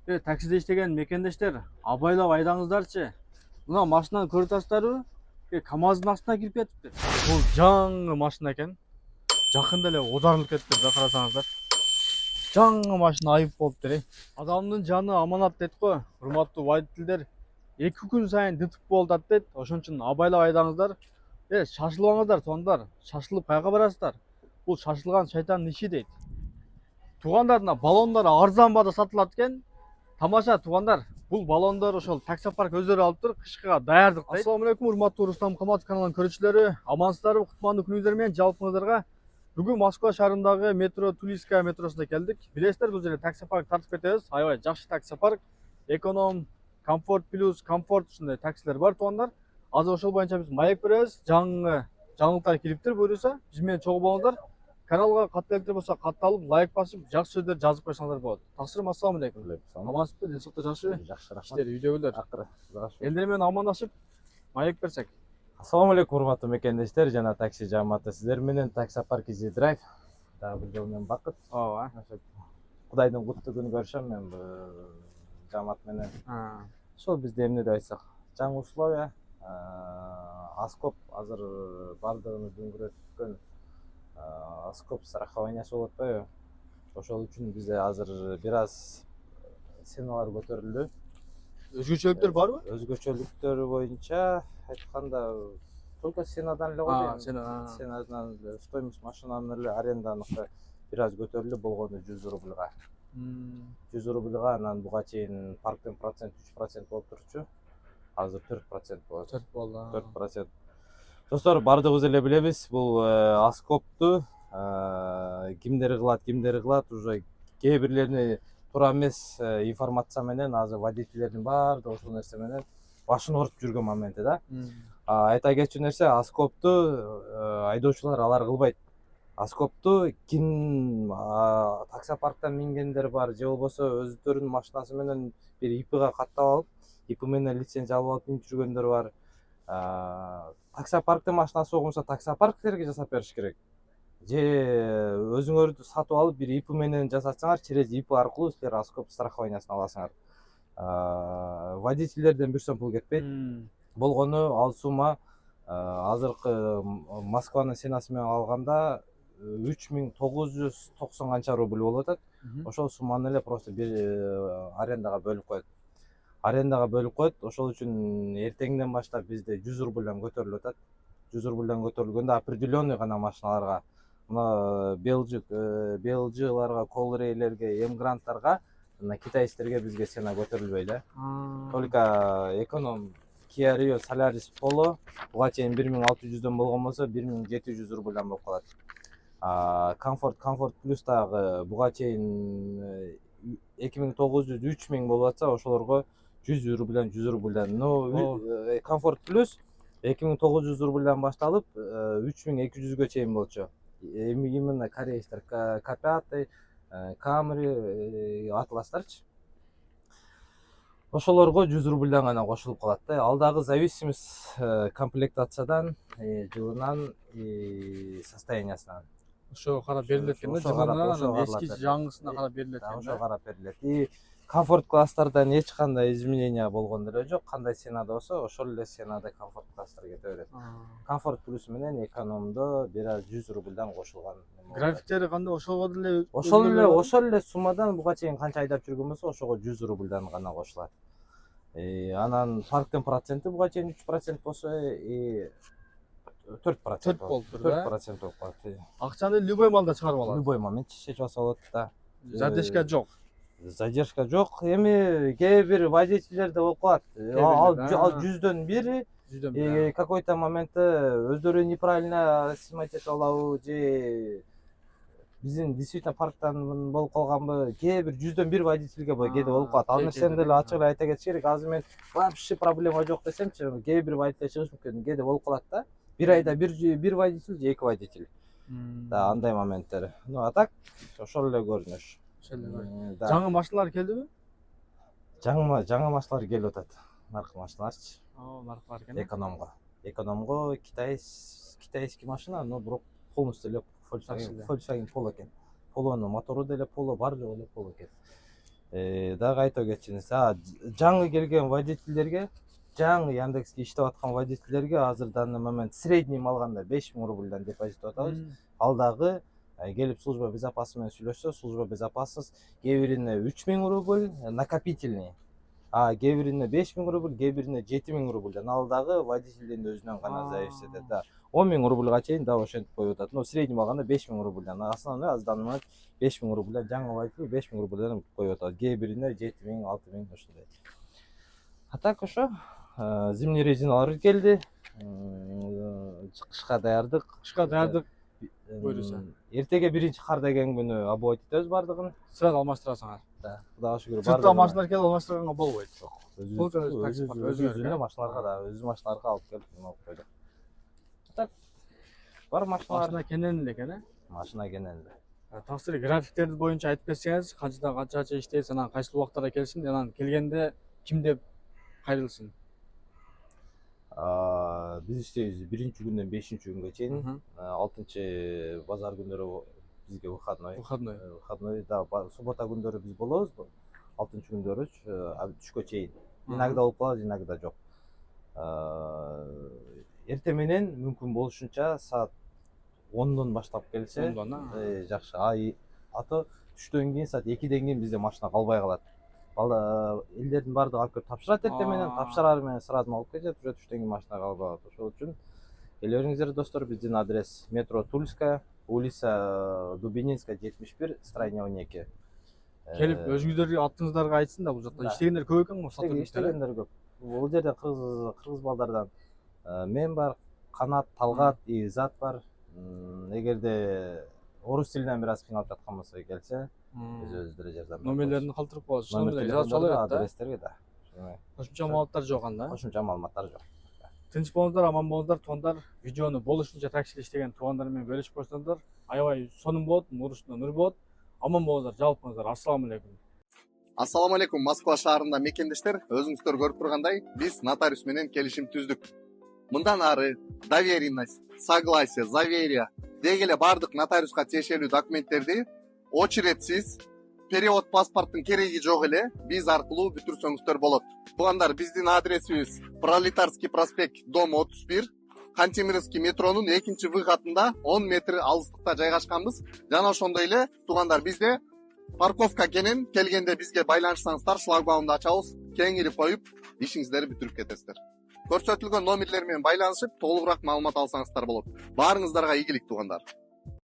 Таксиде иштеген мекендештер, абайлап айдаңыздарчы. Мына машинаны көрүп атасыздарбы? КамАЗдын астына кирип кетиптир. Бул жаңы машина экен. Жакында эле оодарылып кетиптир да, карасаңыздар. Жаңы машина айып болуптур. Адамдын жаны аманат дейт го, урматтуу водительдер. 2 күн сайын ДТП болуп атат дейт. Ошон үчүн абайлап айдаңыздар. Шашылбаңыздар, туугандар. Шашылып кайга барасыздар? Бул шашылган шайтандын иши дейт. Туугандар, мына баллондар арзан баада сатылат экен. Тамаша туугандар. Бул баллондор ошол таксопарк өздөрү алыптыр, кышкыга даярдык дейт. Ассалому алейкум, урматтуу Рустам Каматов каналынын көрүүчүлөрү. Амансыздарбы? Кутмандуу күнүңүздөр менен жалпыңыздарга. Бүгүн Москва шаарындагы метро Тулийская метросуна келдик. Билесиздер, бул жерде таксопарк тартып кетебиз. Аябай жакшы таксопарк. Эконом, комфорт плюс, комфорт ушундай таксилер бар туугандар. Азыр ошол боюнча биз маек беребиз. Жаңылыктар кириптир, буюрса биз менен чогуу болуңуздар. Каналга катты электер болсо катталып, лайк басып, жакшы сөздөр жазып койсоңуздар болот. Таксырым, ассалому алейкум. Амансызбы? Ден соолукта жакшыбы? Жакшы, рахмат. Иштер, үйдөгүлөр. Акыры. Элдер менен амандашып, маек берсек. Ассалому алейкум, урматтуу мекендештер жана такси жааматы. Сиздер менен таксопарк Easy Drive. Дагы бир жолу мен Бакыт. Ооба. Кудайдын куттуу күнү көрүшөм мен бу жаамат менен. Ошол бизде эмне деп айтсак, жаңы условия, Аскоп азыр бардыгын дүңгүрөткөн Аскоп страхованиясы болуп атпайбы? Ошол үчүн бизде азыр бир аз ценалар көтөрүлдү. Өзгөчөлүктөр барбы? Өзгөчөлүктөр боюнча айтканда только ценадан эле го. Ценадан стоимость машинанын эле аренданыкы бир аз көтөрүлдү, болгону 100 рубльга. 100 рубльга, анан буга чейин парктын процент 3% болуп турчу. Азыр 4% болот. 4 болду. 4%. Достор, бардыгыбыз эле билебиз, бул Аскопту кимдер кылат, уже кээ бирлерини туура эмес информация менен азыр водительдердин баардыгы ушул нерсе менен башын ооруп жүргөн моменти да. Айта кетчү нерсе, Аскопту айдоочулар алар кылбайт. Аскопту ким таксопарктан мингендер бар, же болбосо өздөрүнүн машинасы менен бир ИПга каттап алып, ИП менен лицензия алып минип жүргөндөр бар. Таксопарктын машинасы болгонсо таксопарктерге жасап бериш керек. Же өзүңөрдү сатып алып бир ИП менен жасатсаңар, через ИП аркылуу силер Аскоп страхованиясын аласыңар. Водительдерден бир сом пул кетпейт. Болгону ал сумма азыркы Москванын ценасы менен алганда 3990 канча рубль болуп атат. Ошол сумманы эле просто бир арендага бөлүп коет. Ошол үчүн эртеңден баштап бизде 100 рубльдан көтөрүлүп атат. 100 рубльдан көтөрүлгөндө определенный гана машиналарга, мына Белжияларга, Колрейлерге, Эмгранттарга, мына китайсктерге бизге цена көтөрүлбөйт да. Только эконом Kia Rio Solaris Polo буга чейин 1600дөн болгон болсо 1700 рубльдан болуп калат. Comfort Plus дагы буга чейин 2900 3000 болуп атса, ошолорго 100 рубльдан. Но Comfort Plus 2900 рубльдан башталып 3200гө чейин болчу. Именно корейцтер K5, Camry, Atlas'тарчы. Ошолорго 100 рубльдан гана кошулуп калат да. Ал дагы зависимость комплектациядан, жылынан, состояниясынан. Ошо карап берилет экен да, жылына, эски жаңысына карап берилет экен. Ошо карап берилет. И комфорт класстардан эч кандай изменения болгон деле жок. Кандай ценада болсо, ошол эле ценада комфорт класстар кете берет. Комфорт плюс менен экономдо бир аз 100 рубльдан кошулган. Графиктери кандай? Ошого деле ошол эле суммадан буга чейин канча айдап жүргөн болсо, ошого 100 рубльдан гана кошулат. Анан парктын проценти буга чейин 3% болсо, 4% болуп тур да. 4% болуп калат. Акчаны любой маалда чыгарып алат. Любой момент чечип алса болот да. Задержка жок. Задержка жок. Эми кээ бир водительдерде болуп калат. Ал 100дөн бири какой-то моментте өздөрү неправильно снимать этип алабы, же биздин действительно парктан болуп калганбы, кээ бир 100дөн бир водительге кээде болуп калат. Ал нерсени деле ачык эле айта кетиш керек. Азыр мен вообще проблема жок десемчи, кээ бир водитель чыгыш мүмкүн, кээде болуп калат да. Бир айда бир водитель же 2 водитель. Да, андай моменттер. А так ошол эле көрүнүш. Жаңы машиналар келдиби? Жаңы машиналар келип атат. Наркы машиналарчы. Наркылар экен. Экономго китайский машина, но бирок полностью эле Volkswagen Polo экен. Полонун мотору деле Polo, бар жогу эле Polo экен. Дагы айтып кетчүңүз, жаңы келген водительдерге, жаңы Яндекске иштеп аткан водительдерге азыр данный момент средний алганда 5000 рубльдан депозит атабыз. Ал дагы келип служба безопасности менен сүйлөшсө, служба безопасность кээ бирине 3000 рубль накопительный, кээ бирине 5000 рубль, кээ бирине 7000 рубльдан, ал дагы водительдин өзүнөн гана зависит этет. 10 000 рубльга чейин дагы ошентип коюп атат. Но средний алганда 5000 рубльдан, основной аздан 5000 рубльдан, жаңы водитель 5000 рубльдан коюп атат. Кээ бирине 7000, 6000 ошондой. А так ошо зимний резиналар келди. Кышка даярдык. Буюрса. Эртеге биринчи кар деген күнү обоить этебиз бардыгын. Сразу алмаштырасың. Да, Кудайга шүгүр. Сыртта машиналар келип алмаштырганга болбойт. Өзүнүн машиналарга да, өзүнүн машиналарга алып келип алып койдук. Так, бар машиналар. Машина кенен эле экен, Машина кенен эле. Таксир графиктерди боюнча айтып берсеңиз, канчадан канчача иштейсиз, анан кайсыл убактарда келсин, анан келгенде ким деп кайрылсын. Биз иштейбиз биринчи күндөн 5-чи күнгө чейин. 6-чы базар күндөрү бизге выходной. Выходной да, суббота күндөрү биз болобуз. 6-чы күндөрү түшкө чейин. Иногда болуп калат, иногда жок. Эртең менен мүмкүн болушунча саат 10дон баштап келсе, жакшы. Аты түштөн кийин саат 2ден кийин бизде машина калбай калат. Элдердин баардыгы алып келип тапшырат эртең менен, тапшырар менен сразу алып кетет, уже түштөн кийин машина калбай калат. Ошол үчүн келе бериңиздер достор, биздин адрес метро Тульская, улица Дубининская 71, строение 12. Келип өзүңүздөрдү аттыңыздарга айтсын да, бул жакта иштегендер көп экен го, иштегендер көп. Бул жерде кыргыз балдардан мен бар, Канат, Талгат, Изат бар. Эгерде орус тилинен бир аз кыйналып жаткан болсо келсе, өзүбүздөр жардам беребиз. Номерлерин калтырып коебуз. Номерлерди адрестерге да. Кошумча маалыматтар жок анда. Кошумча маалыматтар жок. Тынч болуңуздар, аман болуңуздар, туугандар. Видеону болушунча таксиде иштеген туугандар менен бөлүшүп койсоңуздар, аябай сонун болот, нурусунда нур болот. Аман болуңуздар, жалпыңыздар. Ассаламу алейкум. Ассаламу алейкум, Москва шаарында мекендештер. Өзүңүздөр көрүп тургандай, биз нотариус менен келишим түздүк. Мындан ары доверенность, согласие, заверие деги эле бардык нотариуска тиешелүү документтерди очередсиз перевод паспорттун кереги жок эле биз аркылуу бүтүрсөңүздөр болот. Туугандар, биздин адресибиз Пролетарский проспект, дом 31, Хантемировский метронун 2-чи выходунда 10 метр алыстыкта жайгашканбыз. Жана ошондой эле туугандар, бизде парковка кенен келгенде бизге байланышсаңыздар, шлагбаумду ачабыз, кеңирип коюп, ишиңиздерди бүтүрүп кетесиздер. Көрсөтүлгөн номерлер менен байланышып, толугураак маалымат алсаңыздар болот. Баарыңыздарга ийгилик, туугандар.